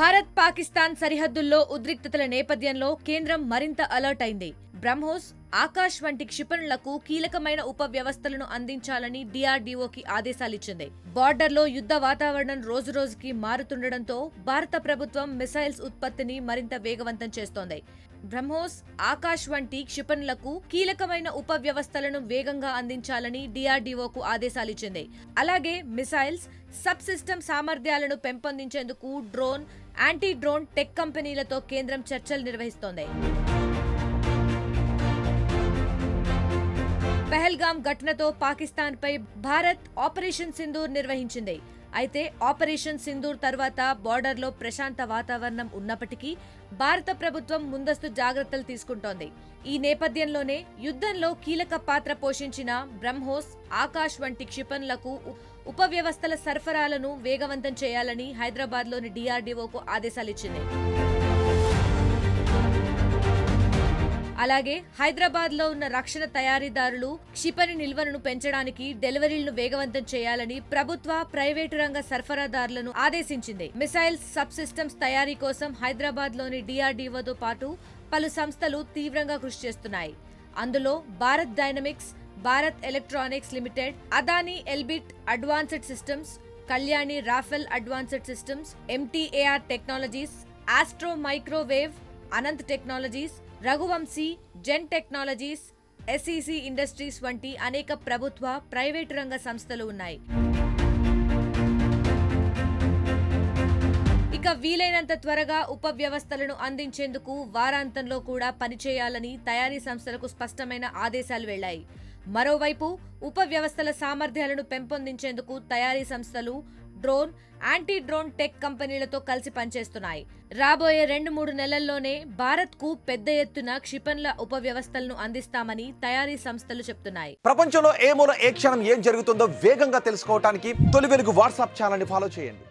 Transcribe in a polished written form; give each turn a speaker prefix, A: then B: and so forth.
A: భారత్ పాకిస్తాన్ సరిహద్దుల్లో ఉద్రిక్తతల నేపథ్యంలో కేంద్రం మరింత అలర్ట్ అయింది. బ్రహ్మోస్, ఆకాశ్ వంటి క్షిపణులకు కీలకమైన ఉప వ్యవస్థలను అందించాలని DRDOకి ఆదేశాలిచ్చింది. బార్డర్లో యుద్ధ వాతావరణం రోజురోజుకి మారుతుండటంతో భారత ప్రభుత్వం మిసైల్స్ ఉత్పత్తిని మరింత వేగవంతం చేస్తోంది. బ్రహ్మోస్, ఆకాశ్ వంటి క్షిపణులకు కీలకమైన ఉప వ్యవస్థలను వేగంగా అందించాలని DRDOకు ఆదేశాలిచ్చింది. అలాగే మిసైల్స్, సబ్ సిస్టమ్ సామర్థ్యాలను పెంపొందించేందుకు డ్రోన్, యాంటీ డ్రోన్ టెక్ కంపెనీలతో కేంద్రం చర్చలు నిర్వహిస్తోంది. పహల్గామ్ ఘటనతో పాకిస్తాన్పై భారత్ ఆపరేషన్ సింధూర్ నిర్వహించింది. అయితే ఆపరేషన్ సింధూర్ తర్వాత బార్డర్లో ప్రశాంత వాతావరణం ఉన్నప్పటికీ భారత ప్రభుత్వం ముందస్తు జాగ్రత్తలు తీసుకుంటోంది. ఈ నేపథ్యంలోనే యుద్ధంలో కీలక పాత్ర పోషించిన బ్రహ్మోస్, ఆకాశ్ వంటి క్షిపణులకు ఉప వ్యవస్థల సరఫరాలను వేగవంతం చేయాలని హైదరాబాద్లోని DRDOకు ఆదేశాలిచ్చింది. అలాగే హైదరాబాద్లో ఉన్న రక్షణ తయారీదారులు క్షిపణి నిల్వలను పెంచడానికి డెలివరీలను వేగవంతం చేయాలని ప్రభుత్వ, ప్రైవేటు రంగ సరఫరాదారులను ఆదేశించింది. మిసైల్స్, సబ్ సిస్టమ్స్ తయారీ కోసం హైదరాబాద్లోని DRDOతో పాటు పలు సంస్థలు తీవ్రంగా కృషి చేస్తున్నాయి. అందులో Bharat dynamics, Bharat electronics limited, Adani Elbit advanced systems, Kalyani Rafael advanced systems, MTAR technologies, astro microwave, Anant technologies, Raghuvamshi, Zen technologies, SEC industries వంటి అనేక ప్రభుత్వ, ప్రైవేటు రంగ సంస్థలు ఉన్నాయి. ఇక వీలైనంత త్వరగా ఉప వ్యవస్థలను అందించేందుకు వారాంతంలో కూడా పనిచేయాలని తయారీ సంస్థలకు స్పష్టమైన ఆదేశాలు వెళ్లాయి. మరోవైపు ఉప వ్యవస్థల సామర్థ్యాలను పెంపొందించేందుకు తయారీ సంస్థలు డ్రోన్, యాంటీ డ్రోన్ టెక్ కంపెనీలతో కలిసి పనిచేస్తున్నాయి. రాబోయే 2-3 నెలల్లోనే భారత్కు పెద్ద ఎత్తున క్షిపణుల ఉప వ్యవస్థలను అందిస్తామని తయారీ సంస్థలు చెప్తున్నాయి.
B: ప్రపంచంలో ఏ మూల ఏ క్షణం ఏం జరుగుతుందో వేగంగా తెలుసుకోవడానికి తొలి వెలుగు వాట్సాప్ ఛానల్ ని ఫాలో చేయండి.